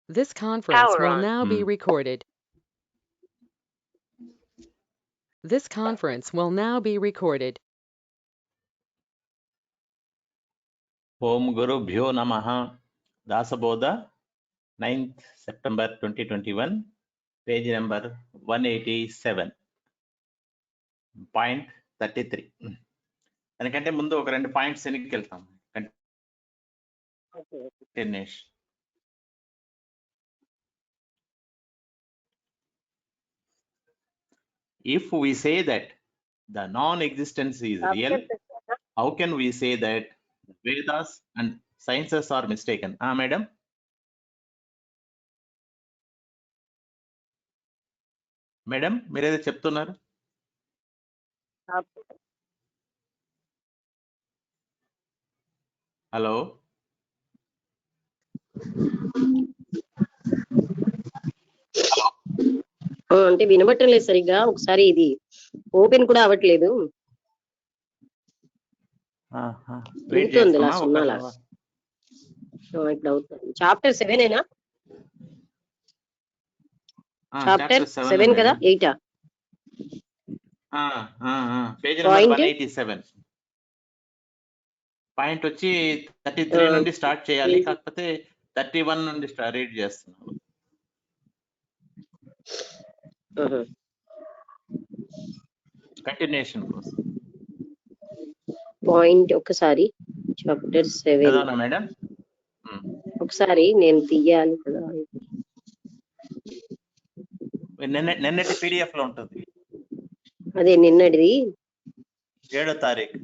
This conference Power will on. now be recorded. This conference will now be recorded. Om Guru Bhyo Namaha. Dasabodha, 9th September 2021, page number 187, point 33. దానికంటే ముందు ఒక 2 points వెనక్కి వెళ్తాం. Continuation. If we say that the non-existence is real, how can we say that Vedas and sciences are mistaken? Madam? Madam మీరేదో చెప్తున్నారు. Hello అంటే వినబట్టం లేదు సరిగ్గా. ఒకసారి ఇది ఓపెన్ కూడా అవ్వట్లేదు. ఇప్పుడు అవుతుంది. చాప్టర్ 7 ఏనా? చాప్టర్ 7 కదా? 8 పేజ్ నెంబర్ 187. పాయింట్ వచ్చి 33 నుండి స్టార్ట్ చేయాలి, కాకపోతే 31 నుండి రీడ్ చేస్తున్నాము. కంటిన్యూషన్ కోసం పాయింట్ ఒకసారి చాప్టర్ 7 మేడం ఒకసారి నేను తీయాలి కదా. నిన్నటి పీడిఎఫ్ లో ఉంటుంది. అదే నిన్నటిది 7వ తారీఖు.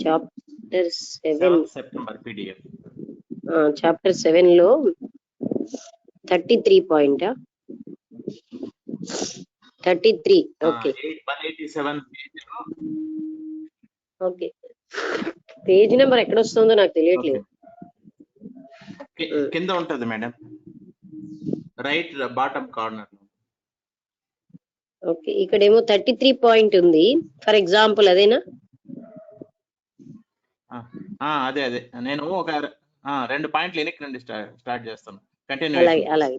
Chapter 7 September PDF. చాప్టర్ 7 లో 33 point 33. Okay 187 okay. Page number ఎక్కడ వస్తుందో నాకు తెలియట్లేదు. కింద ఉంటది madam, right bottom corner. Okay, ఇక్కడేమో 33 పాయింట్ ఉంది. ఫర్ ఎగ్జాంపుల్ అదేనా? అదే నేను ఒక 2 పాయింట్లు వెనక్కి నుండి స్టార్ట్ చేస్తాను. అలాగే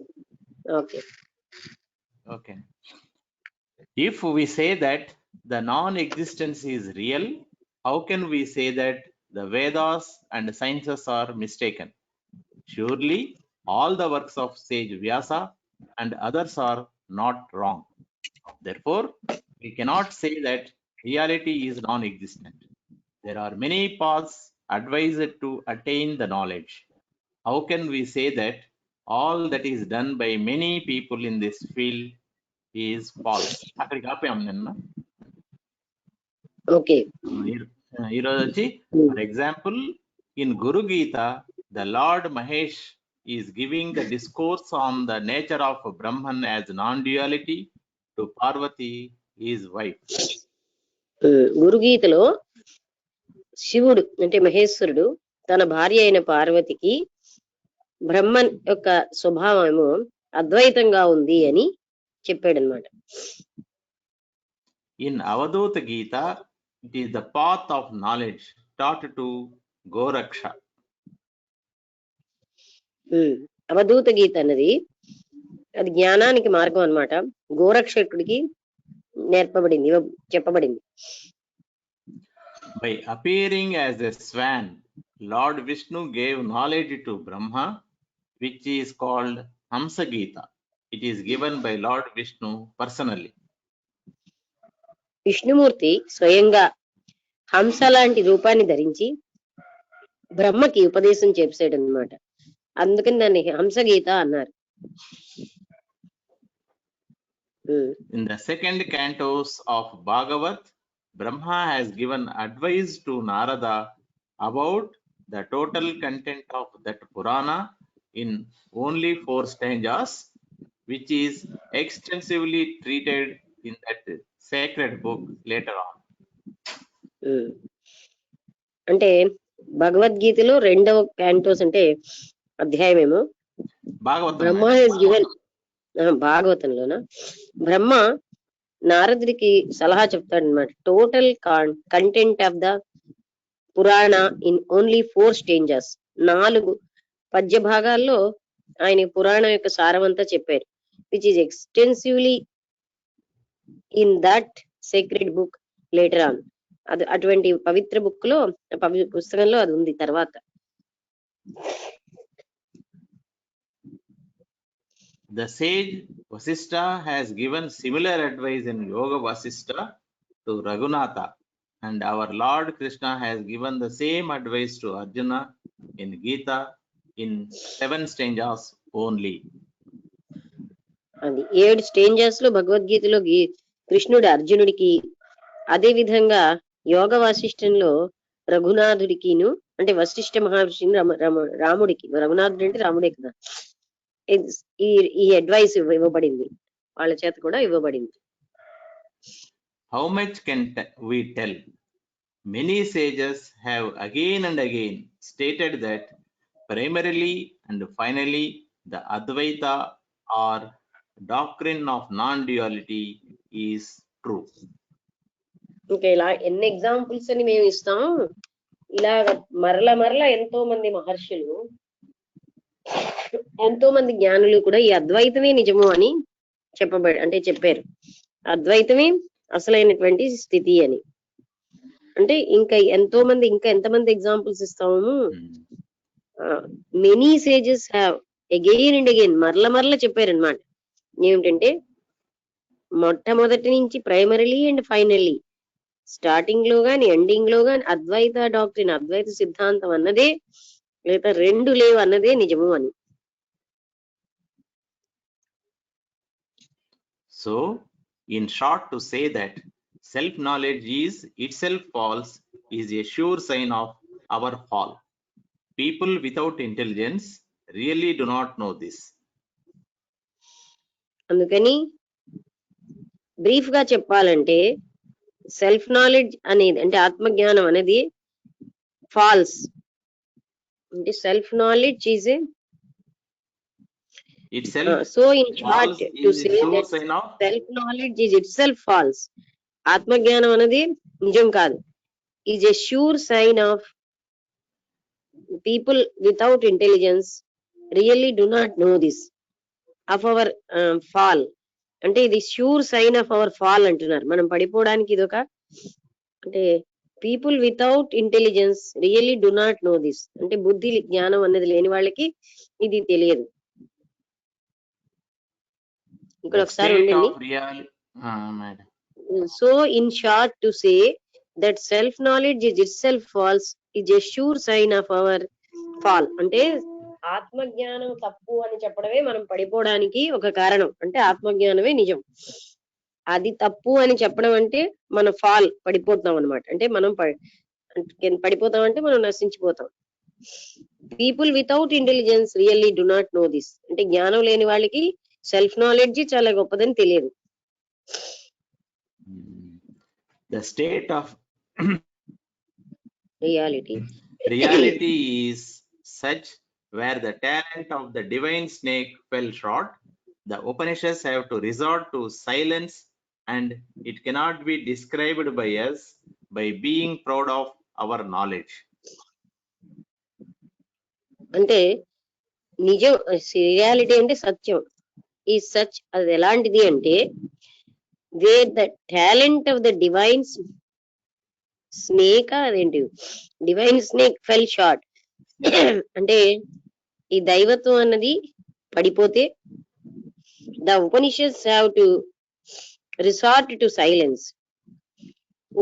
okay. If we say that the non-existence is real, how can we say that the Vedas and sciences are mistaken? Surely all the works of sage Vyasa and others are not wrong. Therefore, we cannot say that reality is non-existent. There are many paths advised to attain the knowledge. How can we say that all that is done by many people in this field is false? అక్కడికి ఆపాము నిన్న. Okay, ఈరోజు వచ్చి for example in Guru Gita the Lord Mahesh is giving the discourse on the nature of Brahman as non-duality to Parvati, his wife. గురుగీతలో శివుడు అంటే మహేశ్వరుడు తన భార్య అయిన పార్వతికి బ్రహ్మన్ యొక్క స్వభావము అద్వైతంగా ఉంది అని చెప్పాడనమాట. In Avadhuta Gita, it is the path of knowledge taught to Goraksha. అవధూత గీత అన్నది అది జ్ఞానానికి మార్గం అన్నమాట. గోరక్షకుడికి నేర్పబడింది, చెప్పబడింది. By appearing as a swan, Lord Vishnu gave knowledge to Brahma, which is called Hamsa Gita. It is given by Lord Vishnu personally. Vishnumurthy స్వయంగా హంస లాంటి రూపాన్ని ధరించి బ్రహ్మకి ఉపదేశం చేశాడు అన్నమాట. అందుకని దాన్ని హంసగీత అన్నారు. In the second cantos of Bhagavat, Brahma has given advice to Narada about the total content of that Purana in only 4 stanzas, which is extensively treated in that sacred book later on. అంటే భగవద్గీతలో 2వ cantos అంటే అధ్యాయమేమో బ్రహ్మ Hess given, భాగవతంలోనా బ్రహ్మ నారదుడికి సలహా చెప్తాడనమాట. Total content of the Purana in only 4 stanzas. 4 పద్య భాగాల్లో ఆయన పురాణం యొక్క సారమంతా చెప్పారు, which is extensively in that sacred book later on. అది అటువంటి పవిత్ర బుక్ లో పుస్తకంలో అది ఉంది తర్వాత. The sage Vasishtha has given similar advice in Yoga Vasishtha to Raghunatha, and our Lord Krishna has given the same advice to Arjuna in Gita in 7 stanzas only. అది 7 స్టేంజెస్ లో భగవద్గీతలో కృష్ణుడు అర్జునుడికి, అదే విధంగా యోగ వాసిష్టంలో రఘునాథుడికిను, అంటే వశిష్ఠ మహర్షిని రాముడికి, రఘునాథుడు అంటే రాముడే కదా, ఈ అడ్వైస్ ఇవ్వబడింది, వాళ్ళ చేత కూడా ఇవ్వబడింది. How much can we tell? Many sages have again and again stated that primarily and finally the Advaita or doctrine of non-duality is true. ఇంకా ఇలా ఎన్ని ఎగ్జాంపుల్స్ అని మేము ఇస్తాం. ఇలా మరల ఎంతో మంది మహర్షులు, ఎంతో మంది జ్ఞానులు కూడా ఈ అద్వైతమే నిజము అని చెప్పారు. అద్వైతమే అసలైనటువంటి స్థితి అని. అంటే ఇంకా ఎంతమంది ఎగ్జాంపుల్స్ ఇస్తాము. Many sages have again and again మరల చెప్పారనమాట. ఏమిటంటే మొట్టమొదటి నుంచి ప్రైమరీలీ అండ్ ఫైనల్లీ, స్టార్టింగ్ లో గాని ఎండింగ్ లో గాని అద్వైత డాక్ట్రిన్, అద్వైత సిద్ధాంతం అన్నదే లేదా 2 లేవు అన్నదే నిజము అని. So, in short, to say that self-knowledge is itself false is a sure sign of our fall. People without intelligence really do not know this. అందుకని బ్రీఫ్ గా చెప్పాలంటే సెల్ఫ్ నాలెడ్జ్ అనేది, అంటే ఆత్మజ్ఞానం అనేది ఫాల్స్. అంటే self knowledge is so in short to say that self knowledge is itself false. ఆత్మజ్ఞానం అనేది నిజం కాదు. Is a sure sign of people without intelligence really do not know this of our fall. అంటే ఇది sure sign of our fall అంటున్నారు. మనం పడిపోవడానికి ఇదొక, అంటే people without intelligence really do not know this, అంటే బుద్ధి జ్ఞానం అన్నది లేని వాళ్ళకి ఇది తెలియదు. ఇక్కడ ఒకసారి ఉండండి. So in short to say that self knowledge is itself false is a sure sign of our fall. అంటే ఆత్మజ్ఞానం తప్పు అని చెప్పడమే మనం పడిపోవడానికి ఒక కారణం. అంటే ఆత్మజ్ఞానమే నిజం, అది తప్పు అని చెప్పడం అంటే మనం పడిపోతాం అనమాట. అంటే మనం పడిపోతాం అంటే మనం నశించిపోతాం. People without intelligence really do not know this, అంటే జ్ఞానం లేని వాళ్ళకి సెల్ఫ్ నాలెడ్జ్ చాలా గొప్పదని తెలియదు. The state of reality is such where the talent of the divine snake fell short. The Upanishads have to resort to silence, and it cannot be described by us by being proud of our knowledge. అంటే నిజం, reality అంటే సత్యం. ఈ such అది ఎలాంటిది అంటే where the talent of the divine snake, అదేంటి divine snake fell short, అంటే ఈ దైవత్వం అన్నది పడిపోతే the Upanishads have to resort to silence.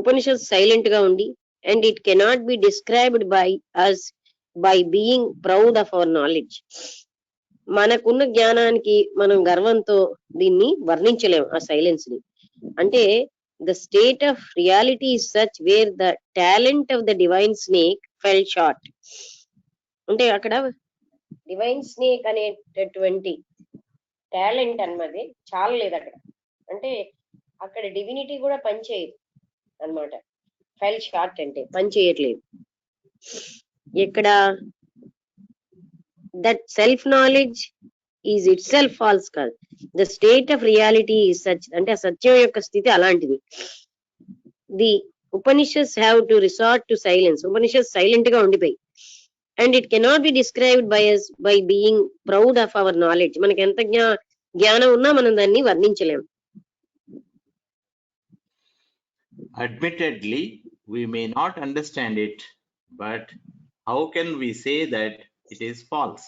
Upanishad silent గా ఉండి, and it cannot be described by us by being proud of our knowledge. మనకున్న జ్ఞానానికి మనం గర్వంతో దీన్ని వర్ణించలేము ఆ సైలెన్స్ ని. అంటే the state of reality is such where the talent of the divine snake fell short. అంటే అక్కడ డివైన్ స్నేక్ అనేటటువంటి టాలెంట్ అన్నది చాలా లేదు అక్కడ. అంటే అక్కడ డివినిటీ కూడా పనిచేయదు అన్నమాట. ఫెల్ షార్ట్ అంటే పని చేయట్లేదు. ఇక్కడ that self knowledge is itself false కాదు, the state of reality is such, అంటే ఆ సత్యం యొక్క స్థితి అలాంటిది. The Upanishads have to resort to silence. Upanishads silent గా ఉండిపోయి. And it cannot be described by us by being proud of our knowledge. మనకి ఎంత జ్ఞానం ఉన్నా మనం దాన్ని వర్ణించలేం. Admittedly, we may not understand it, but how can we say that it is false?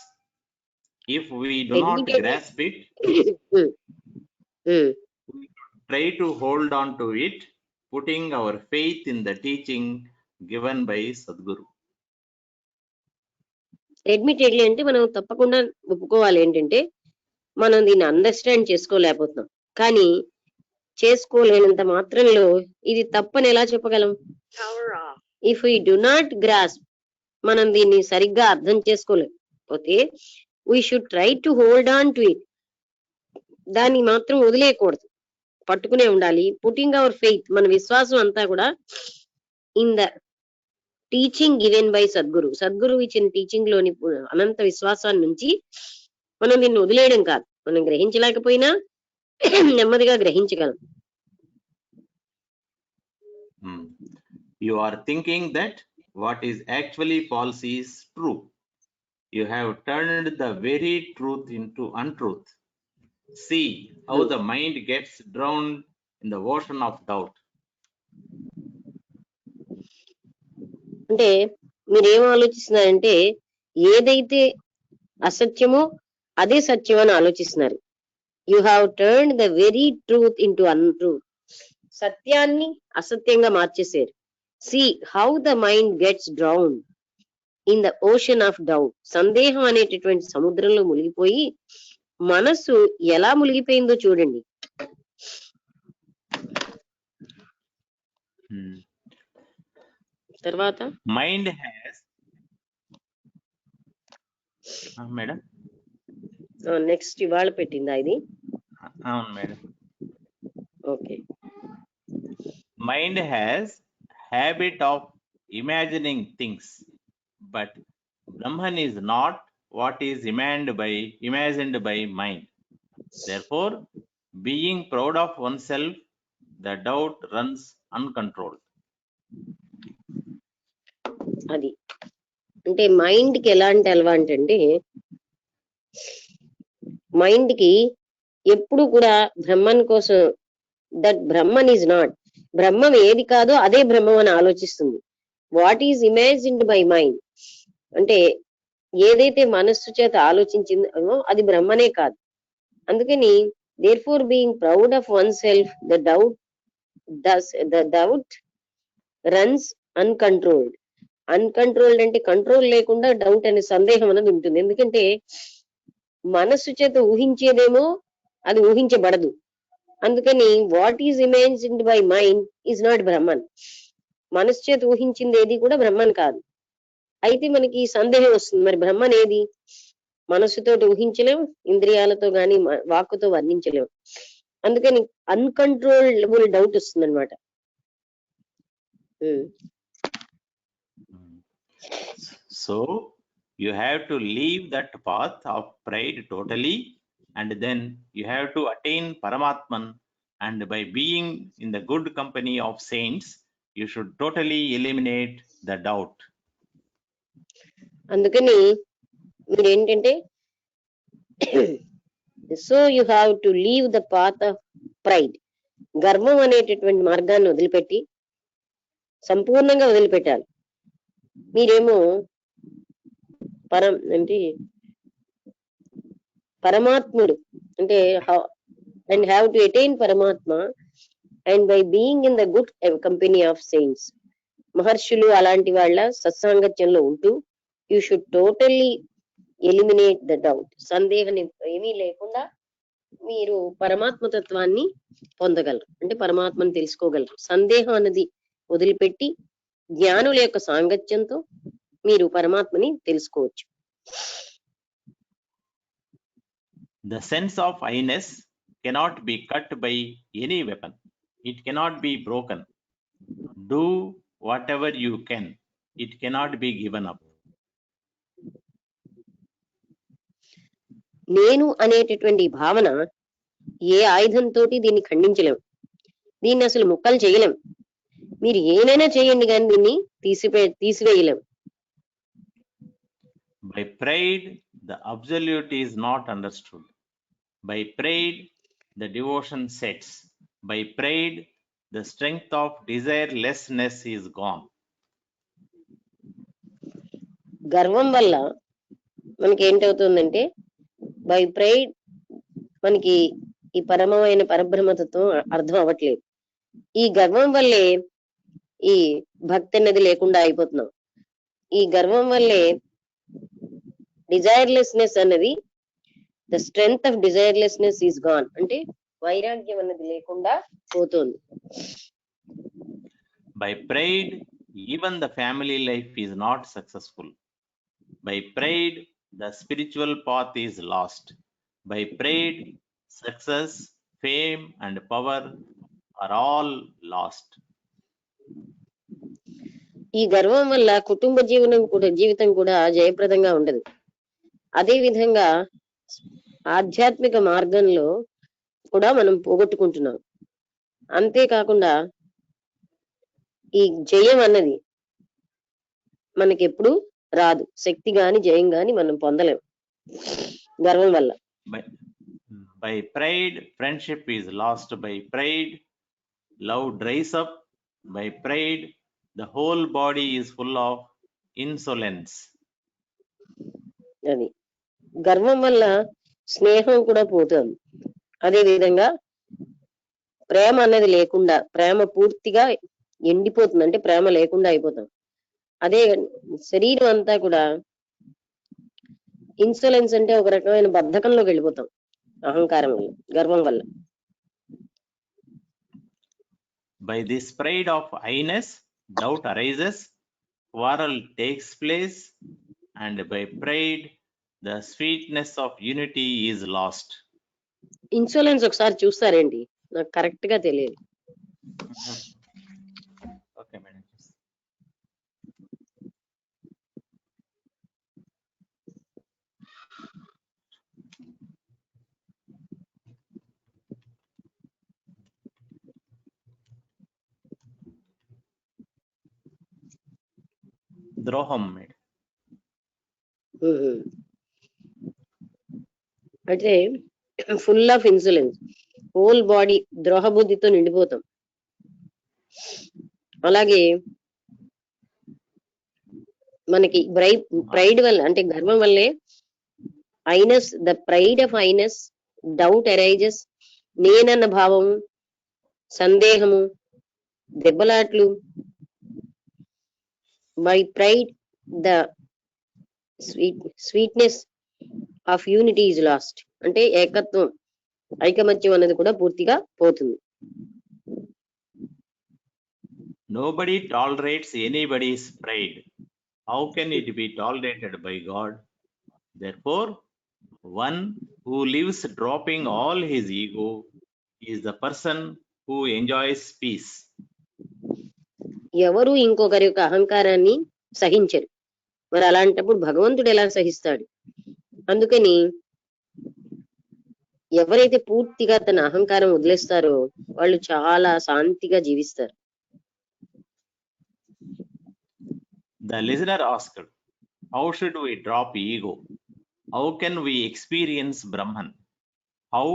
If we do not grasp it, we try to hold on to it, putting our faith in the teaching given by Sadhguru. Admittedly అంటే మనం తప్పకుండా ఒప్పుకోవాలి ఏంటంటే మనం దీన్ని understand చేసుకోలేకపోతున్నాం. కానీ చేసుకోలేనంత మాత్రంలో ఇది తప్పని ఎలా చెప్పగలం? If we do not grasp, మనం దీన్ని సరిగ్గా అర్థం చేసుకోలేకపోతే we should try to hold on to it, దాన్ని మాత్రం వదిలేయకూడదు, పట్టుకునే ఉండాలి. పుట్టింగ్ అవర్ ఫెయిత్, మన విశ్వాసం అంతా కూడా in the teaching given by Sadguru, Sadguru ఇచ్చిన టీచింగ్ లోని అనంత విశ్వాసాన్ని నుంచి మనం దీన్ని వదిలేయడం కాదు. మనం గ్రహించలేకపోయినా నెమ్మదిగా గ్రహించగలం. You are thinking that what is actually false is true. You have turned the very truth into untruth. See how the mind gets drowned in the ocean of doubt. అంటే మీరేం ఆలోచిస్తున్నారంటే ఏదైతే అసత్యమో అదే సత్యం అని ఆలోచిస్తున్నారు. You have turned the very truth into untruth, సత్యాన్ని అసత్యంగా మార్చేశారు. See how the mind gets drown in the ocean of doubt, సందేహం అనేటటువంటి సముద్రంలో మునిగిపోయి మనస్సు ఎలా మునిగిపోయిందో చూడండి. తర్వాత మైండ్ హ్యాస్ మేడం నెక్స్ట్ ఇవాళ పెట్టిందా ఇది? అవును madam. Okay. Mind has habit of imagining things, but Brahman is not what is imagined by mind. Therefore, being proud of oneself, the doubt runs uncontrolled. అది అంటే మైండ్ కి ఎలాంటి అలవాటు అంటే మైండ్ కి ఎప్పుడు కూడా బ్రహ్మన్ కోసం, దట్ బ్రహ్మన్ ఈజ్ నాట్, బ్రహ్మం ఏది కాదో అదే బ్రహ్మం అని ఆలోచిస్తుంది. What is imagined by mind అంటే ఏదైతే మనస్సు చేత ఆలోచించిందో అది బ్రహ్మనే కాదు. అందుకని therefore being proud of oneself, the doubt runs uncontrolled. Uncontrolled అంటే కంట్రోల్ లేకుండా డౌట్ అనే సందేహం అనేది ఉంటుంది. ఎందుకంటే మనస్సు చేత ఊహించేదేమో అది ఊహించబడదు. అందుకని what is imagined by mind is not Brahman, మనస్సు చేత ఊహించింది ఏది కూడా బ్రహ్మన్ కాదు. అయితే మనకి సందేహం వస్తుంది, మరి బ్రహ్మన్ ఏది? మనస్సుతో ఊహించలేం, ఇంద్రియాలతో గాని వాక్కుతో వర్ణించలేం. అందుకని అన్కంట్రోలబుల్ డౌట్ వస్తుంది అనమాట. So you have to leave that path of pride totally, and then you have to attain Paramatman, and by being in the good company of saints, you should totally eliminate the doubt. అందుకని మీరేంటంటే so you have to leave the path of pride, గర్వం అనేటటువంటి మార్గాన్ని వదిలిపెట్టి సంపూర్ణంగా వదిలిపెట్టాలి. మీరేమో పరమాత్ముడు అంటే అండ్ హ్యావ్ టు అటైన్ పరమాత్మ and by being in the good company of saints, మహర్షులు అలాంటి వాళ్ళ సత్సాంగత్యంలో ఉంటూ you should totally eliminate the doubt, సందేహం ఏమీ లేకుండా మీరు పరమాత్మ తత్వాన్ని పొందగలరు, అంటే పరమాత్మని తెలుసుకోగలరు. సందేహం అన్నది వదిలిపెట్టి జ్ఞానుల యొక్క సాంగత్యంతో మీరు పరమాత్మని తెలుసుకోవచ్చు. The sense of I-ness cannot be cut by any weapon. It cannot be broken. Do whatever you can. It cannot be given up. నేను అనేటటువంటి భావన ఏ ఆయుధంతో దీన్ని ఖండించలేం, దీన్ని అసలు ముక్కలు చేయలేం. మీరు ఏమైనా చేయండి కానీ దీన్ని తీసివేయలేం. By pride, the absolute is not understood. By pride, the devotion sets. By pride, the strength of desirelessness is gone. గర్వం వల్ల మనకి ఏంటవుతుందంటే బై ప్రైడ్ మనకి ఈ పరమమైన పరబ్రహ్మతత్వం అర్థం అవ్వట్లేదు. ఈ గర్వం వల్లే ఈ భక్తి అనేది లేకుండా అయిపోతున్నాం. ఈ గర్వం వల్లే డిజైర్లెస్నెస్ అన్నది, the strength of desirelessness is gone, అంటే వైరాగ్యం అన్నది లేకుండా పోతుంది. By pride, even the family life is not successful. By pride, the spiritual path is lost. By pride, success, fame, and power are all lost. ఈ గర్వం వల్ల కుటుంబ జీవితం కూడా జయప్రదంగా ఉండదు. అదే విధంగా ఆధ్యాత్మిక మార్గంలో కూడా మనం పోగొట్టుకుంటున్నాం. అంతేకాకుండా ఈ జయం అన్నది మనకి ఎప్పుడు రాదు. శక్తి గాని జయం గాని మనం పొందలేం గర్వం వల్ల. By pride, friendship is lost. By pride, love dries up. By pride, the whole body is full of insolence. అది గర్వం వల్ల స్నేహం కూడా పోతుంది. అదే విధంగా ప్రేమ అన్నది లేకుండా, ప్రేమ పూర్తిగా ఎండిపోతుంది, అంటే ప్రేమ లేకుండా అయిపోతాం. అదే శరీరం అంతా కూడా ఇన్సోలెన్స్ అంటే ఒక రకమైన బద్ధకంలోకి వెళ్ళిపోతాం అహంకారం వల్ల, గర్వం వల్ల. By this pride of I-ness, doubt arises, quarrel takes place, and by pride, the sweetness of unity is lost. ఇన్సోలెన్స్ ఒకసారి చూస్తారేంటి? నాకు కరెక్ట్ గా తెలియదు. Okay, madam. ద్రోహం మేడం. అంటే full of insolence, whole body ద్రోహ బుద్ధితో నిండిపోతాం. అలాగే మనకి ప్రైడ్ వల్ల, అంటే గర్వం వల్లే Iness, the pride of Iness, doubt arises, నేనన్న భావము, సందేహము, దెబ్బలాట్లు. By pride the sweetness of unity is lost, అంటే ఏకత్వం, ఐకమత్యం అనేది కూడా పూర్తిగా పోతుంది. Nobody tolerates anybody's pride. How can it be tolerated by God? Therefore, one who lives dropping all his ego is the person who enjoys peace. ఎవరు ఇంకొకరి యొక్క అహంకారాన్ని సహించరు. మరి అలాంటప్పుడు భగవంతుడు ఎలా సహిస్తాడు? అందుకని ఎవరైతే పూర్తిగా తన అహంకారం వదిలేస్తారో వాళ్ళు చాలా శాంతిగా జీవిస్తారు. The listener asked, how should we drop ego? How can we experience Brahman? How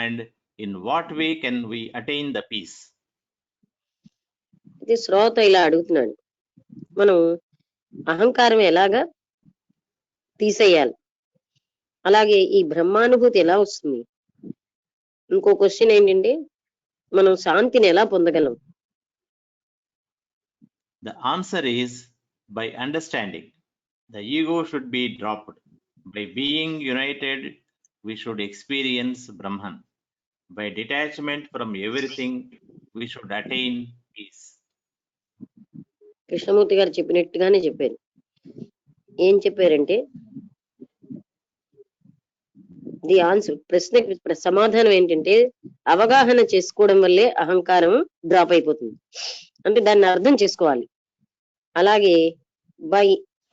and in what way can we attain the peace? ఇది శ్రోత ఇలా అడుగుతున్నాడు, మనం అహంకారం ఎలాగా తీసేయాలి, అలాగే ఈ బ్రహ్మానుభూతి ఎలా వస్తుంది? ఇంకో క్వశ్చన్ ఏంటంటే మనం శాంతిని ఎలా పొందగలం? The answer is by understanding. The ego should be dropped. By being united, we should experience Brahman. By detachment from everything, we should attain peace. Krishnamurthy గారు చెప్పినట్టుగానే చెప్పారు. ఏం చెప్పారంటే ది ఆన్సర్, ప్రశ్నకి సమాధానం ఏంటంటే అవగాహన చేసుకోవడం వల్లే అహంకారం డ్రాప్ అయిపోతుంది, అంటే దాన్ని అర్థం చేసుకోవాలి. అలాగే బై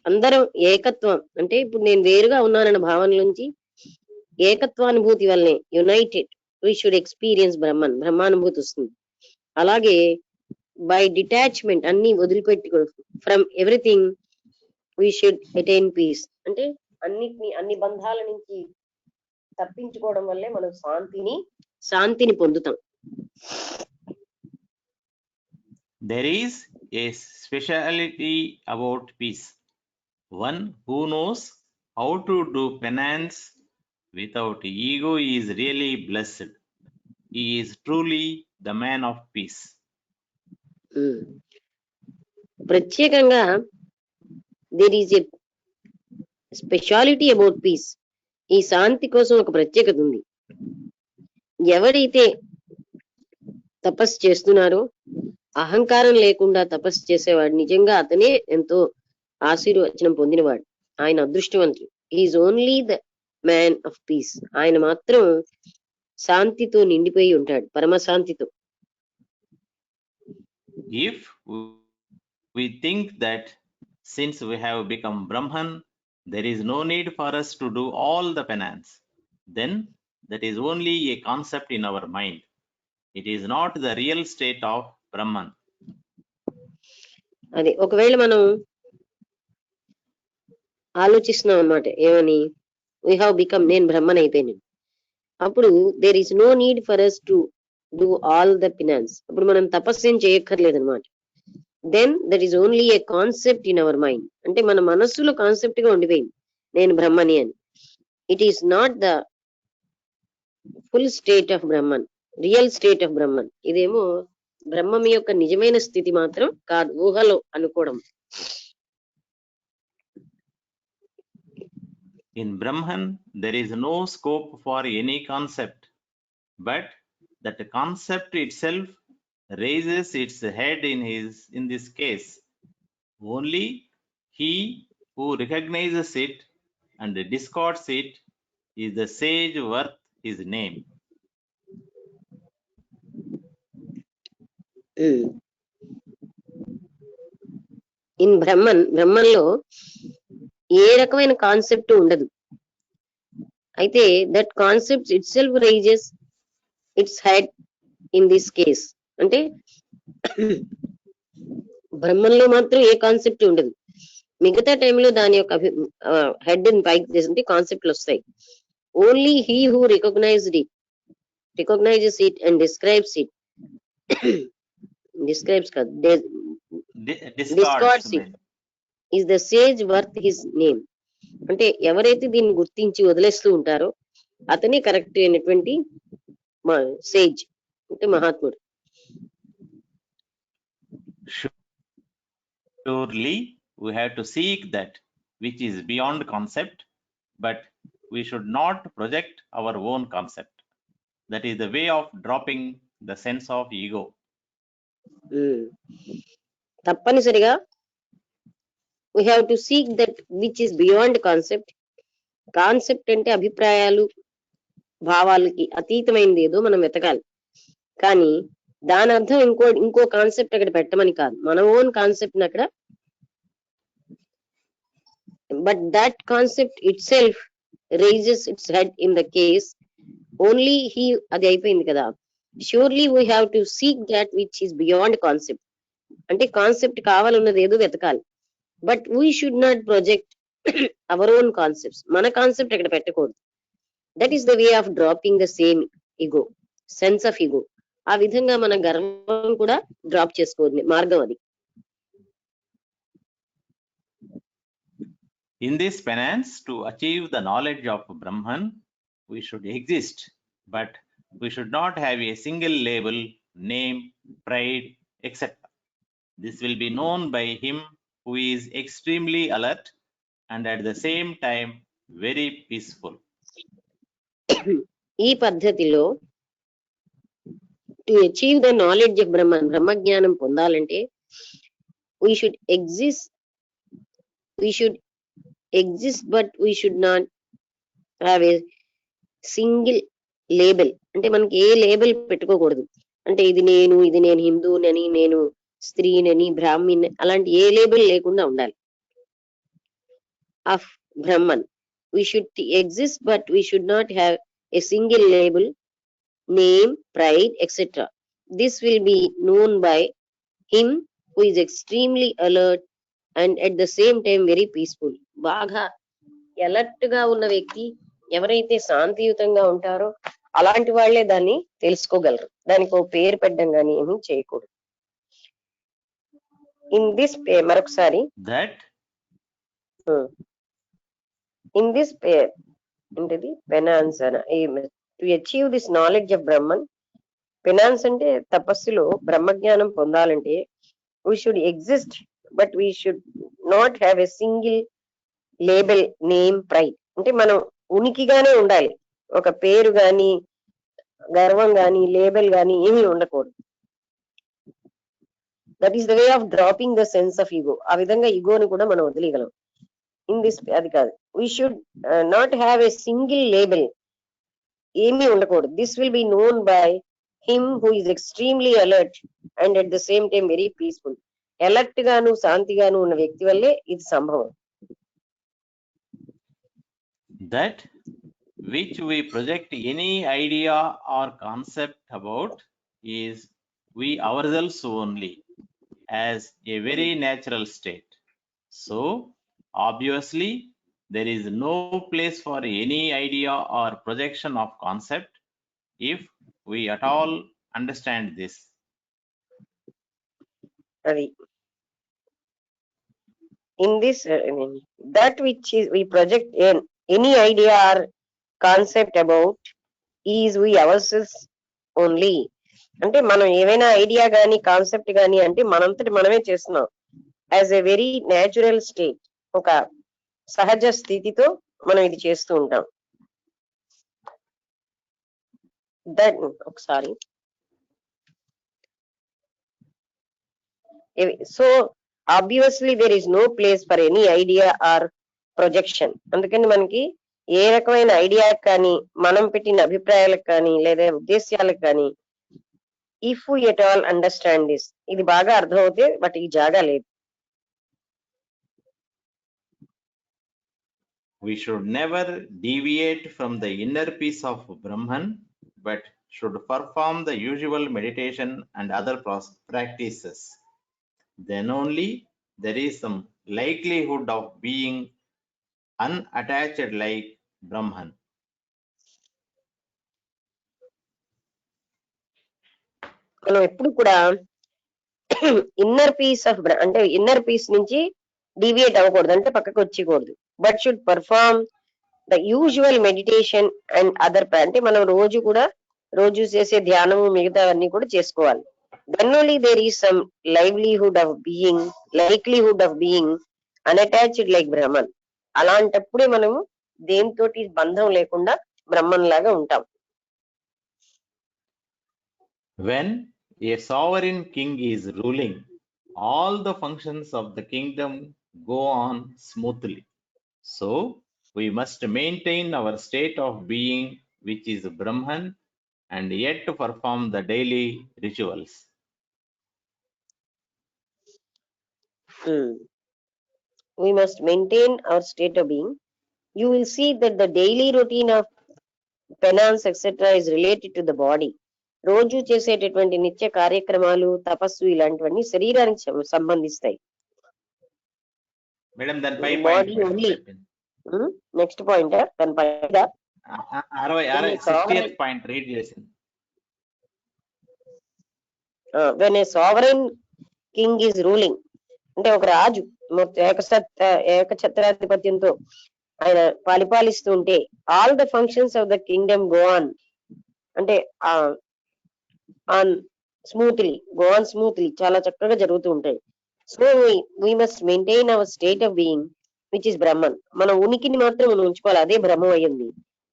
అందరం ఏకత్వం, అంటే ఇప్పుడు నేను వేరుగా ఉన్నానన్న భావన నుంచి ఏకత్వానుభూతి వల్లనే యునైటెడ్ వీ షుడ్ ఎక్స్పీరియన్స్ బ్రహ్మానుభూతి వస్తుంది. అలాగే బై డిటాచ్మెంట్, అన్ని వదిలిపెట్టి from everything we should attain peace. అంటే అన్ని బంధాల నుంచి తప్పించుకోవడం వల్లే మనం శాంతిని పొందుతాం. There is a speciality about peace. One who knows how to do penance without ego is really blessed. He is truly the man of peace. ప్రత్యేకంగా there is a speciality about peace. ఈ శాంతి కోసం ఒక ప్రత్యేకత ఉంది. ఎవరైతే తపస్సు చేస్తున్నారో, అహంకారం లేకుండా తపస్సు చేసేవాడు, నిజంగా అతనే ఎంతో ఆశీర్వచనం పొందినవాడు. ఆయన అదృష్టవంతుడు. Is only the man of piece. ఆయన మాత్రం శాంతితో నిండిపోయి ఉంటాడు, పరమశాంతితో. If we think that since we have become Brahman, there is no need for us to do all the penance, then that is only a concept in our mind. It is not the real state of Brahman. అది ఒకవేళ మనం ఆలోచిస్తున్నాం అన్నమాట, ఏమని, we have become, నేను బ్రహ్మన్ అయిపోయాను, అప్పుడు there is no need for us to do all the penance. అప్పుడు మనం తపస్సు ఏం చేయక్కర్లేదు అనమాట. Then that is only a concept in our mind. అంటే మన మనస్సులో కాన్సెప్ట్ గా ఉండిపోయింది నేను బ్రహ్మని అని. It is not the full state of Brahman, real state of Brahman. ఇదేమో బ్రహ్మం యొక్క నిజమైన స్థితి మాత్రం కాదు, ఊహలో అనుకోవడం. In Brahman, there is no scope for any concept, but that concept itself raises its head in this case. Only he who recognizes it and discards it is the sage worth his name. In బ్రహ్మంలో ఏ రకమైన concept ఉండదు. అయితే that concept itself raises its head in this case. అంటే బ్రహ్మంలో మాత్రం ఏ concept ఉండదు, మిగతా టైంలో దాని యొక్క హెడ్ పైకి చేసి కాన్సెప్ట్లు వస్తాయి. Only he who recognises it and describes it, describes కాదు, discards it is the sage worth his name. అంటే ఎవరైతే దీన్ని గుర్తించి వదిలేస్తూ ఉంటారో అతనే కరెక్ట్ అయినటువంటి సేజ్, అంటే మహాత్ముడు. Surely we have to seek that which is beyond concept, but we should not project our own concept. That is the way of dropping the sense of ego. తప్పనిసరిగా we have to seek that which is beyond concept. Concept అంటే అభిప్రాయాలు, భావాలకి అతీతమైనది ఏదో మనం వెతకాలి. కానీ దాని అర్థం ఇంకో కాన్సెప్ట్ అక్కడ పెట్టమని కాదు, మన ఓన్ కాన్సెప్ట్ అక్కడ. But that concept itself raises its head in the case. Only he, అది అయిపోయింది కదా. Surely we have to seek that which is beyond concept. అంటే కాన్సెప్ట్ కావాలన్నది ఏదో వెతకాలి. But we should not project our own concepts. మన concept అక్కడ పెట్టకూడదు. That is the way of dropping the same ego, sense of ego. ఆ విధంగా మన గర్వం కూడా డ్రాప్ చేసుకోవాలి, మార్గం అది. In this penance, to achieve the knowledge of Brahman, we should exist, but we should not have a single label, name, pride, etc. This will be known by him who is extremely alert and at the same time very peaceful. ఈ పద్ధతిలో to achieve the knowledge of Brahman, బ్రహ్మజ్ఞానం పొందాలంటే we should exist but we should not have a single label. అంటే మనకి ఏ label పెట్టుకోకూడదు. అంటే ఇది నేను హిందూనని, నేను స్త్రీనని, బ్రాహ్మణి, అలాంటి ఏ లేబుల్ లేకుండా ఉండాలి. Of Brahman we should exist but we should not have a single label, name, pride, etc. This will be known by him who is extremely alert and at the same time very peaceful. బాగా alert గా ఉన్న వ్యక్తి ఎవరైతే శాంతియుతంగా ఉంటారో అలాంటి వాళ్లే దాన్ని తెలుసుకోగలరు. దానికి ఒక పేరు పెట్టడం కానీ ఏమీ చేయకూడదు. ఇన్ దిస్ మరొకసారి that ఇన్ దిస్ ఏంటిది penance to achieve this knowledge of Brahman. Penance అంటే తపస్సులో బ్రహ్మజ్ఞానం పొందాలంటే we should exist but we should not have a single label name pride. అంటే మనం ఉనికిగానే ఉండాలి, ఒక పేరు గాని గర్వం గాని లేబుల్ గాని ఏమీ ఉండకూడదు. That is the way of dropping the sense of ego. ఆ విధంగా ఈగోని కూడా మనం వదిలేయగలం. ఇన్ దిస్ అది కాదు, we should not have a single label, ఏమీ ఉండకూడదు. This will be known by him who is extremely alert and at the same time very peaceful. Alert గాను శాంతిగాను ఉన్న వ్యక్తి వల్లే ఇది సంభవం. that which we project any idea or concept about is we ourselves only as a very natural state. So obviously there is no place for any idea or projection of concept if we at all understand this. అది in this that which is we project any idea or concept about is we ourselves only. అంటే మనం ఏవైనా idea గానీ concept గానీ అంటే మనంతటి మనమే చేస్తున్నాం. As a very natural state, ఒక సహజ స్థితితో మనం ఇది చేస్తూ ఉంటాం. దట్ ఒకసారి so obviously there is no place for any idea or projection. అందుకని మనకి ఏ రకమైన ఐడియా కానీ మనం పెట్టిన అభిప్రాయాలకు కానీ లేదా ఉద్దేశాలకు కానీ if we at all understand this, ఇది బాగా అర్థమవుతే బట్ ఈ జాగా లేదు. We should never deviate from the inner peace of Brahman, but should perform the usual meditation and other practices. Then only there is some likelihood of being unattached like Brahman. మనం ఎప్పుడు కూడా inner peace of అంటే inner peace నుంచి deviate అవ్వకూడదు, అంటే పక్కకు వచ్చేయకూడదు. But should perform the usual meditation and other అంటే మనం రోజు చేసే ధ్యానము మిగతావన్నీ కూడా చేసుకోవాలి. Then only there is some livelihood of being unattached like Brahman. అలాంటప్పుడే మనము దేనితోటి బంధం లేకుండా బ్రహ్మన్ లాగా ఉంటాం. When a sovereign king is ruling, all the functions of the kingdom go on smoothly. So we must maintain our state of being, which is Brahman, and yet perform the daily rituals. We must maintain our state of being. You will see that the daily routine of penance etc. is related to the body. రోజు చేసేటటువంటి నిత్య కార్యక్రమాలు, తపస్సు ఇలాంటివన్నీ శరీరానికి సంబంధిస్తాయి. Madam దాని పై body only. Next point దాని పైన 60th పాయింట్ రీడ్ చేసింది. when a sovereign king is ruling, అంటే ఒక రాజు ఏకఛత్రాధిపత్యంతో ఆయన పరిపాలిస్తూ ఉంటే all the functions of the kingdom go on, అంటే స్మూత్లీ చాలా చక్కగా జరుగుతూ ఉంటాయి. So we must maintain our state of being which is Brahman. మన ఉనికిని మాత్రం మనం ఉంచుకోవాలి, అదే బ్రహ్మం అయ్యింది.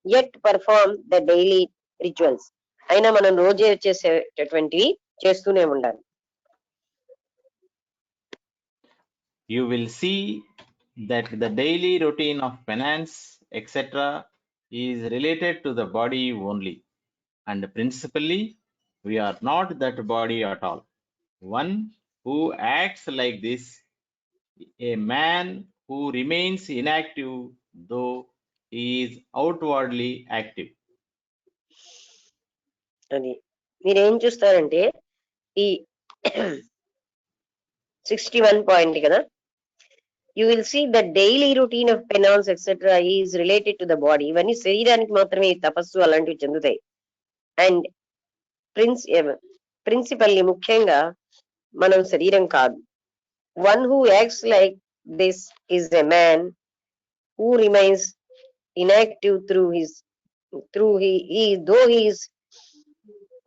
Yet perform the daily rituals, అయినా మనం రోజే చేసేటటువంటివి చేస్తూనే ఉండాలి. You will see that the daily routine of penance etc. is related to the body only, and principally we are not that body at all. One who acts like this, a man who remains inactive though he is outwardly active. అది మీరేం చూస్తారంటే ఈ 61 point కదా. You will see the daily routine of penance etc. is related to the body. ఇవన్నీ శరీరానికి మాత్రమే తపస్సు అలాంటివి చెందుతాయి. అండ్ ప్రిన్సిపల్లీ ముఖ్యంగా మనం శరీరం కాదు. One who acts like this is a man who remains inactive though he is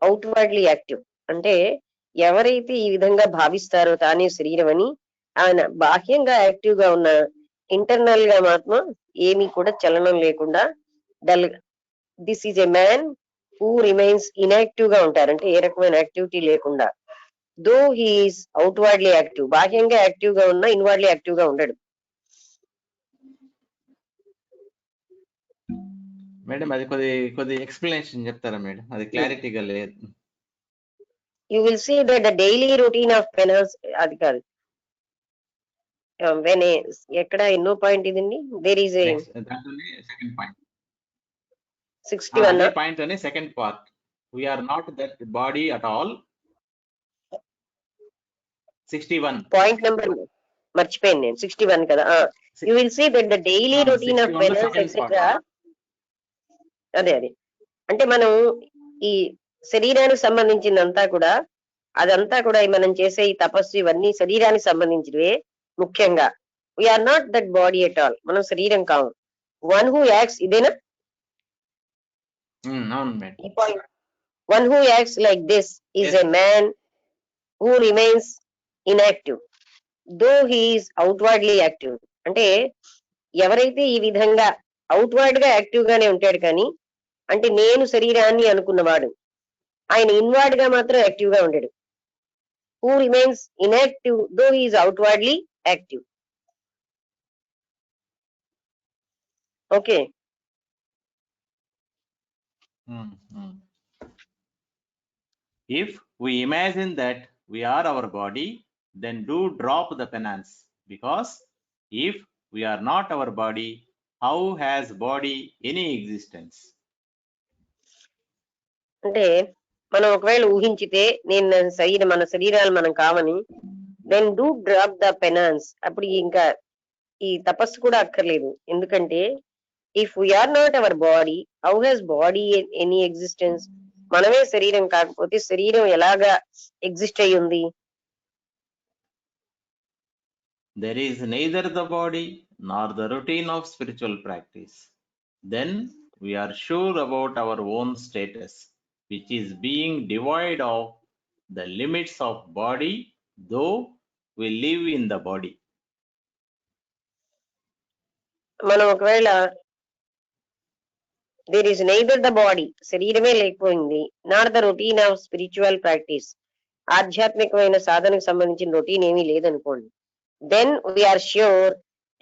outwardly active. అంటే ఎవరైతే ఈ విధంగా భావిస్తారో తానే శరీరం అని, ఆయన బాహ్యంగా యాక్టివ్ గా ఉన్న ఇంటర్నల్ గా మాత్రం ఏమీ కూడా చలనం లేకుండా dull. This is a man who remains inactive గా ఉంటారంటే ఏ రకమైన యాక్టివిటీ లేకుండా. దో హీఈస్ అవుట్వర్డ్లీ యాక్టివ్, బాహ్యంగా యాక్టివ్ గా ఉన్నా ఇన్వర్డ్లీ యాక్టివ్ గా ఉండడు. మేడం అది కొద్ది ఎక్స్ప్లెనేషన్ చెప్తారా మేడం? అది క్లారిటీగా లేదు. You will see that the daily routine of penance, అది కాదు వెన్ ఎక్కడ ఎన్నో పాయింట్ ఇదండి. There is a second point 61 point అనే second part. We are not that body at all. 61 point number మర్చిపోయాను నేను. 61 కదా. You will see that the daily routine of penance etcetera. అదే అంటే మనం ఈ శరీరానికి సంబంధించిందంతా కూడా, అదంతా కూడా మనం చేసే ఈ తపస్సు ఇవన్నీ శరీరానికి సంబంధించినవే ముఖ్యంగా. We are not that body at all, మనం శరీరం కాము. వన్ హూ యాక్ట్స్, ఇదేనా ఈ point? One who acts like this is a man who remains inactive though he is outwardly active. అంటే ఎవరైతే ఈ విధంగా అవుట్వర్డ్ గా యాక్టివ్ గానే ఉంటాడు కానీ, అంటే నేను శరీరాన్ని అనుకున్నవాడు, ఆయన ఇన్వర్డ్ గా మాత్రం యాక్టివ్ గా ఉంటాడు. Who remains inactive though he is outwardly active. Okay. If we imagine that we are our body, then do drop the penance, because if we are not our body, how has body any existence? అంటే మనం ఒకవేళ ఊహించితే మన శరీరాలు మనం కావని, then do drop the penance, అప్పుడు ఇంకా ఈ తపస్సు కూడా అక్కర్లేదు. ఎందుకంటే if we are not our body, how has body any existence? మనమే శరీరం కాకపోతే శరీరం ఎలాగా ఎగ్జిస్ట్ అయి ఉంది? There is neither the body nor the routine of spiritual practice. Then we are sure about our own status, which is being devoid of the limits of body, though we live in the body. మనం ఒకవేళ there is neither the body, శరీరమే లేకపోయింది, not the routine of spiritual practice, ఆధ్యాత్మికమైన సాధనకు సంబంధించిన routine ఏమీ లేదనుకోండి, then we are sure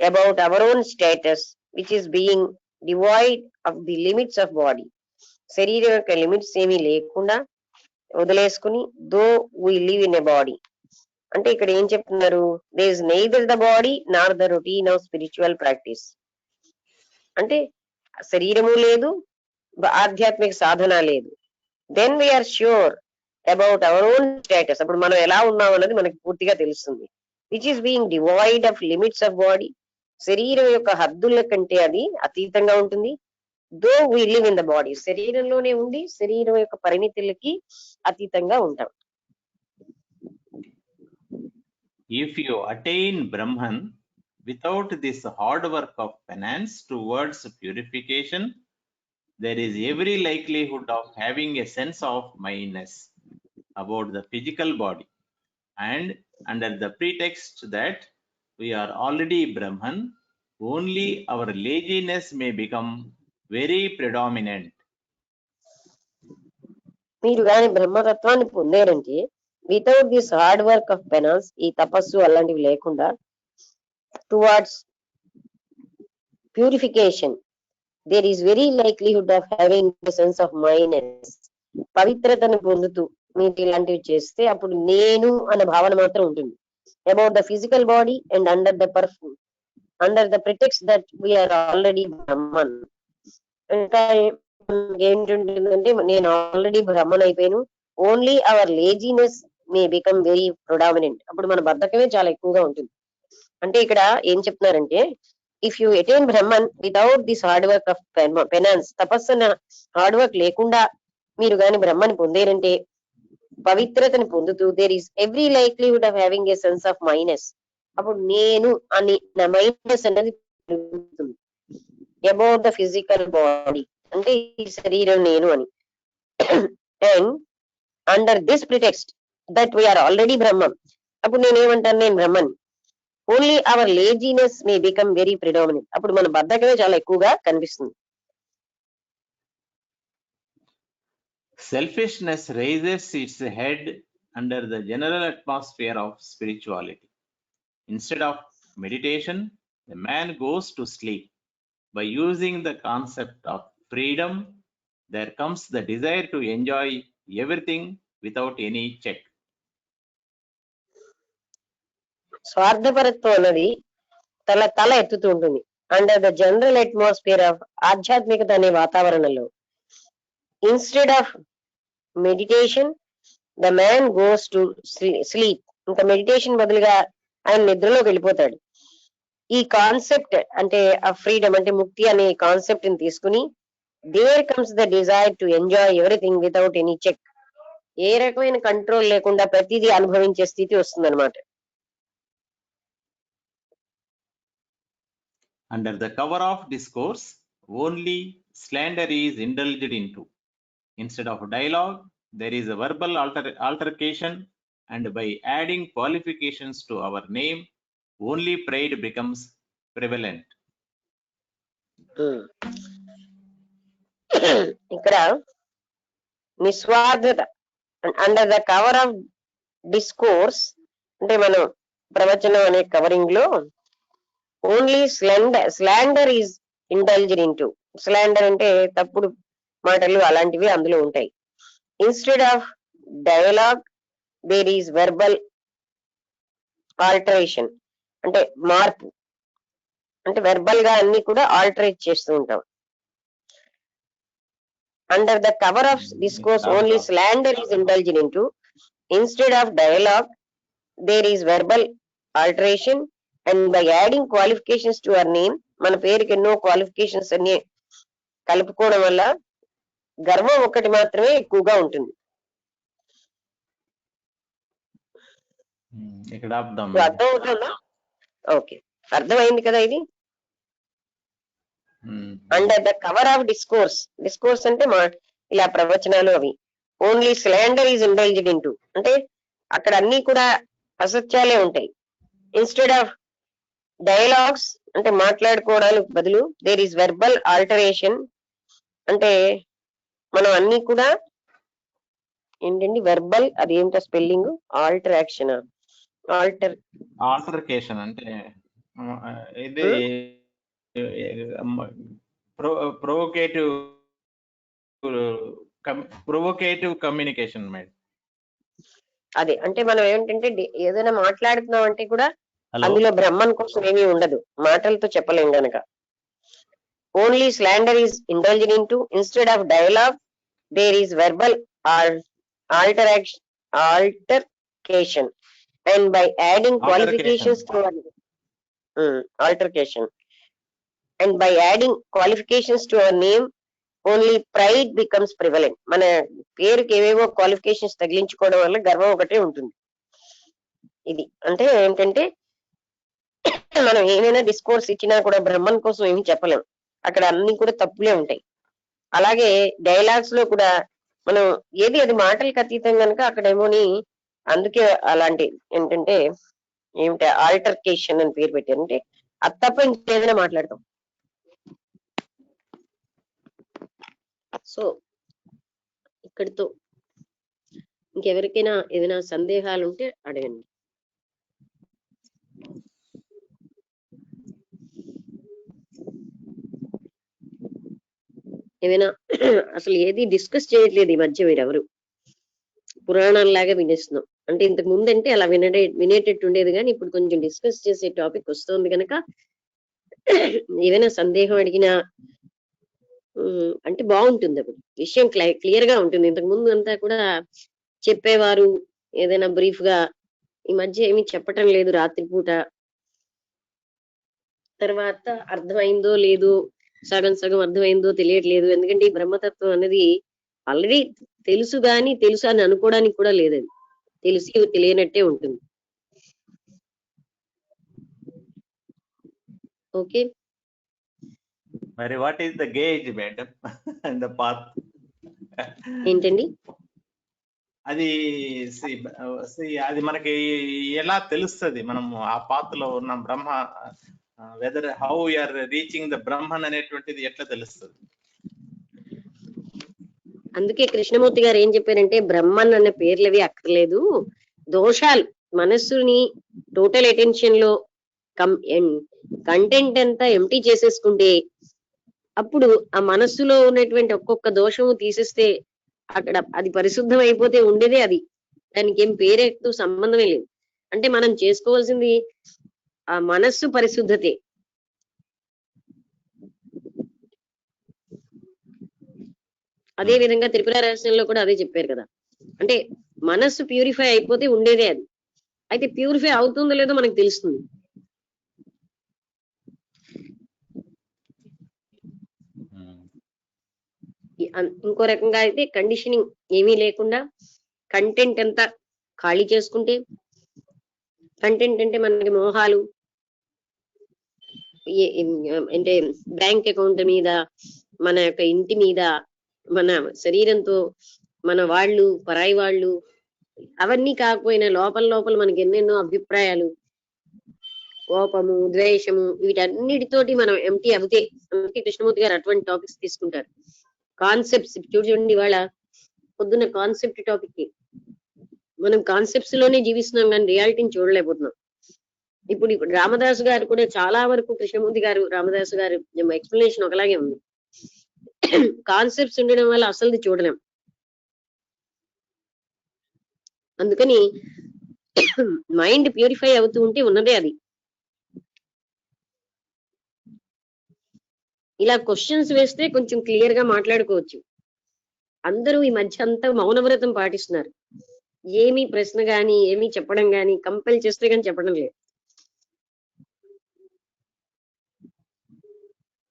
about our own status which is being divide of the limits of body. శరీరం యొక్క లిమిట్స్ ఏమీ లేకుండా వదిలేసుకుని, though we live in a body. అంటే ఇక్కడ ఏం చెప్తున్నారు? There is neither the body nor the routine of spiritual practice. అంటే శరీరము లేదు, ఆధ్యాత్మిక సాధన లేదు. Then we are sure about our own status, అప్పుడు మనం ఎలా ఉన్నాం అన్నది మనకి పూర్తిగా తెలుస్తుంది. Which is being divide of limits of body, శరీరం యొక్క హద్దుల కంటే అది అతీతంగా ఉంటుంది. Though we live in the body, శరీరంలోనే ఉండి శరీరం యొక్క పరిమితులకి అతీతంగా ఉంటాం. If you attain Brahman without this hard work of penance towards purification, there is every likelihood of having a sense of mindness about the physical body, and under the pretext that we are already Brahman, only our laziness may become very predominant. మీరు కానీ బ్రహ్మతత్వాన్ని పొందారంటే without this hard work of penance, ఈ తపస్సు అలాంటివి లేకుండా, towards purification, there is very likelihood of having the sense of mindness, పవిత్రతను పొందుతూ మీరు ఇలాంటివి చేస్తే అప్పుడు నేను అనే భావన మాత్రం ఉంటుంది. About the physical body and under the pretext that we are already Brahman. ఇంకా ఏంటుంటుందంటే నేను ఆల్రెడీ బ్రహ్మన్ అయిపోయాను, only our laziness may become very predominant. అప్పుడు మన బద్ధకమే చాలా ఎక్కువగా ఉంటుంది. అంటే ఇక్కడ ఏం చెప్తున్నారంటే, if you attain Brahman without this hard work of penance, తపస్సున హార్డ్ వర్క్ లేకుండా మీరు గాని బ్రహ్మని పొందేరంటే, పవిత్రతని పొందుతూ there is every likelihood of having a sense of mineness. అప్పుడు నేను అని నా మైనస్ అనేది పెరుగుతుంది అబౌట్ ద ఫిజికల్ బాడీ, అంటే ఈ శరీరం నేను అని. And under this pretext that we are already Brahmam, అప్పుడు నేనేమంటాను, నేను Brahman. Only our laziness may become very predominant, అప్పుడు మన బద్ధకమే చాలా ఎక్కువగా కనిపిస్తుంది. Selfishness raises its head under the general atmosphere of spirituality. Instead of meditation, the man goes to sleep. By using the concept of freedom, there comes the desire to enjoy everything without any check. స్వార్థపరత్వం అన్నది తల ఎత్తుతూ ఉంటుంది under the general atmosphere of ఆధ్యాత్మికత అనే వాతావరణంలో. Instead of meditation the man goes to sleep, ఇంకా meditation బదులుగా ఆయన నిద్రలోకి వెళ్ళిపోతాడు. ఈ కాన్సెప్ట్ అంటే ఆ ఫ్రీడమ్ అంటే ముక్తి అనే కాన్సెప్ట్ ని తీసుకుని, there comes the desire to enjoy everything without any check, ఏ రకమైన కంట్రోల్ లేకుండా ప్రతిదీ అనుభవించే స్థితి వస్తుందన్నమాట. Under the cover of discourse, only slander is indulged into. Instead of dialogue, there is a verbal altercation, and by adding qualifications to our name, only pride becomes prevalent. ఇక్కడ నిస్వార్థత under the cover of discourse, అంటే మనం ప్రవచనం అనే covering లో only slander is indulged in to. Slander అంటే తప్పుడు మాటలు అలాంటివి అందులో ఉంటాయి. Instead of dialogue there is verbal alteration, అంటే మార్పు, అంటే వెర్బల్ గా అన్ని కూడా ఆల్టరేట్ చేస్తూ ఉంటాం. Under the cover of discourse only slander is indulged in to. Instead of dialogue there is verbal altercation, and by adding qualifications to our name, మన పేరుకి ఎన్నో క్వాలిఫికేషన్స్ అన్ని కలుపుకోవడం వల్ల గర్వం ఒకటి మాత్రమే ఎక్కువగా ఉంటుంది. ఇక్కడ ఆపుదాం. అర్థం అవుతుందా? ఓకే, అర్థమైంది కదా ఇది. Under the cover of discourse, discourse అంటే ఇలా ప్రవచనాలు అవి. Only slander is indulged in to, అంటే అక్కడ అన్ని కూడా అసత్యాలే ఉంటాయి. ఇన్స్టెడ్ ఆఫ్ డైలాగ్స్ అంటే మాట్లాడుకోవడానికి బదులు దేర్ ఈజ్ వెర్బల్ ఆల్టరేషన్, అంటే మనం అన్ని కూడా ఏంటండి వెర్బల్, అది ఏంటో స్పెల్లింగ్, ఆల్టరాక్షన్ ఆల్టర్కేషన్ అంటే ఇది ప్రొవోకేటివ్ కమ్యూనికేషన్ మేడం. అదే అంటే మనం ఏంటంటే ఏదైనా మాట్లాడుతున్నాం అంటే కూడా అందులో బ్రహ్మన్ కోసం ఏమీ ఉండదు, మాటలతో చెప్పలేం గనక. Only slander is indulged in to. Instead of dialogue there is verbal altercation, and by adding qualifications to altercation, and by adding qualifications to our name only pride becomes prevalent. మన పేరుకి ఏవేవో క్వాలిఫికేషన్స్ తగిలించుకోవడం వల్ల గర్వం ఒకటే ఉంటుంది. ఇది అంటే ఏంటంటే మనం ఏమైనా డిస్కోర్స్ ఇచ్చినా కూడా బ్రహ్మన్ కోసం ఏమి చెప్పలేం, అక్కడ అన్ని కూడా తప్పులే ఉంటాయి. అలాగే డైలాగ్స్ లో కూడా మనం ఏది అది మాటలకు అతీతం కనుక అక్కడేమోని, అందుకే అలాంటి ఏంటంటే ఏమిటి ఆల్టర్కేషన్ అని పేరు పెట్టారు, అంటే అది తప్ప ఇంకేదైనా మాట్లాడతాం. సో ఇక్కడితో ఇంకెవరికైనా ఏదైనా సందేహాలు ఉంటే అడగండి. ఏమైనా అసలు ఏది డిస్కస్ చేయట్లేదు ఈ మధ్య మీరెవరు, పురాణాలలాగా వినేస్తున్నాం. అంటే ఇంతకు ముందు అంటే అలా వినేటట్టు ఉండేది, కానీ ఇప్పుడు కొంచెం డిస్కస్ చేసే టాపిక్ వస్తుంది కనుక ఏదైనా సందేహం అడిగినా అంటే బాగుంటుంది, అప్పుడు విషయం క్లియర్ గా ఉంటుంది. ఇంతకు ముందు అంతా కూడా చెప్పేవారు, ఏదైనా బ్రీఫ్ గా, ఈ మధ్య ఏమీ చెప్పటం లేదు రాత్రిపూట. తర్వాత అర్థమైందో లేదో, సగం సగం అర్థమైందో తెలియట్లేదు. ఎందుకంటే ఈ బ్రహ్మతత్వం అనేది ఆల్రెడీ తెలుసు గాని తెలుసు అని అనుకోవడానికి కూడా లేదది. తెలిసి తెలియనట్టే ఉంటుంది. ఓకే, మరి what is the gauge madam and the path? ఏంటండి? అది అది మనకి ఎలా తెలుస్తుంది మనము ఆ పాత్రలో ఉన్న Brahma, whether how are reaching the Brahman అనేటువంటిది ఎట్లా తెలుస్తుంది? అందుకే కృష్ణమూర్తి గారు ఏం చెప్పారంటే, బ్రహ్మన్ అనే పేర్లవి అక్కర్లేదు, దోషాలు మనస్సుని టోటల్ అటెన్షన్ లో కంటెంట్ అంతా ఎంటీ చేసేసుకుంటే, అప్పుడు ఆ మనస్సులో ఉన్నటువంటి ఒక్కొక్క దోషము తీసేస్తే అక్కడ అది పరిశుద్ధం అయిపోతే ఉండేదే అది. దానికి ఏం పేరెత్తు సంబంధమే లేదు. అంటే మనం చేసుకోవాల్సింది ఆ మనస్సు పరిశుద్ధతే. అదే విధంగా త్రిపుర రహస్యంలో కూడా అదే చెప్పారు కదా. అంటే మనస్సు ప్యూరిఫై అయిపోతే ఉండేదే అది. అయితే ప్యూరిఫై అవుతుందో లేదో మనకు తెలుస్తుంది. ఇంకో రకంగా అయితే కండిషనింగ్ ఏమీ లేకుండా కంటెంట్ అంతా ఖాళీ చేసుకుంటే, కంటెంట్ అంటే మనకి మోహాలు, అంటే బ్యాంక్ అకౌంట్ మీద, మన యొక్క ఇంటి మీద, మన శరీరంతో, మన వాళ్ళు, పరాయి వాళ్ళు, అవన్నీ కాకపోయినా లోపల లోపల మనకి ఎన్నెన్నో అభిప్రాయాలు, కోపము, ద్వేషము, వీటన్నిటితోటి మనం ఎంటీ అవుతే, అందుకే కృష్ణమూర్తి గారు అటువంటి టాపిక్స్ తీసుకుంటారు. కాన్సెప్ట్స్ చూడండి, ఇవాళ పొద్దున్న కాన్సెప్ట్ టాపిక్, మనం కాన్సెప్ట్స్ లోనే జీవిస్తున్నాం కానీ రియాలిటీని చూడలేకపోతున్నాం. ఇప్పుడు రామదాసు గారు కూడా చాలా వరకు, కృష్ణమూర్తి గారు రామదాసు గారు ఎక్స్ప్లెనేషన్ ఒకలాగే ఉంది. కాన్సెప్ట్స్ ఉండడం వల్ల అసలుది చూడలేం. అందుకని మైండ్ ప్యూరిఫై అవుతూ ఉంటే ఉన్నదే అది. ఇలా క్వశ్చన్స్ వేస్తే కొంచెం క్లియర్ గా మాట్లాడుకోవచ్చు. అందరూ ఈ మధ్య అంతా మౌనవ్రతం పాటిస్తున్నారు. ఏమీ ప్రశ్న గాని ఏమీ చెప్పడం గాని, కంపెల్ చేస్తే గాని చెప్పడం లేదు.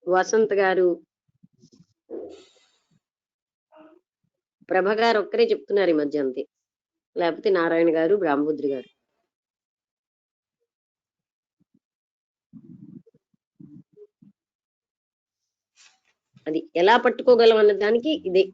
వసంత్ గారు, ప్రభ గారు ఒక్కరే చెప్తున్నారు ఈ మధ్య అంతే, లేకపోతే నారాయణ గారు, బ్రాహ్మబుద్రి గారు. అది ఎలా పట్టుకోగలం అన్న దానికి ఇదే.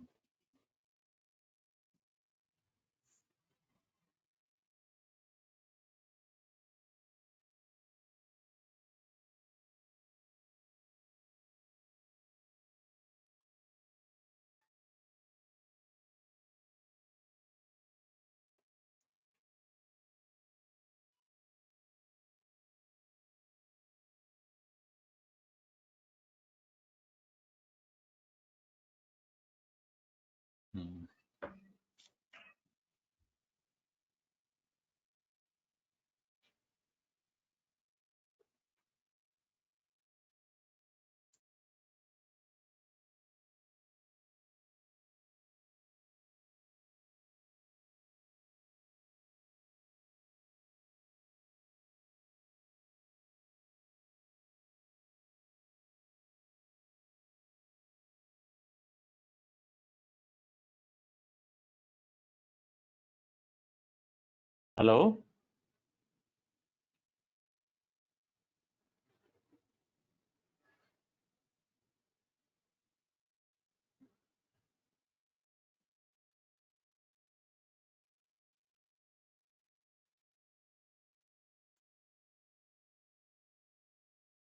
హలో,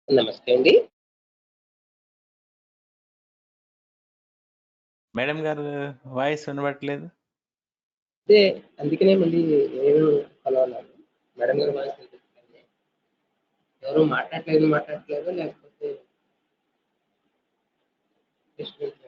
నమస్తే అండి. మేడం గారు వాయిస్ వినబడట్లేదు. అదే అందుకనే మళ్ళీ నేను హలో అన్నాను. మేడం గారు వాయిస్ వినిపిస్తుంది. ఎవరు మాట్లాడట్లేదు లేకపోతే డిస్టర్బెన్స్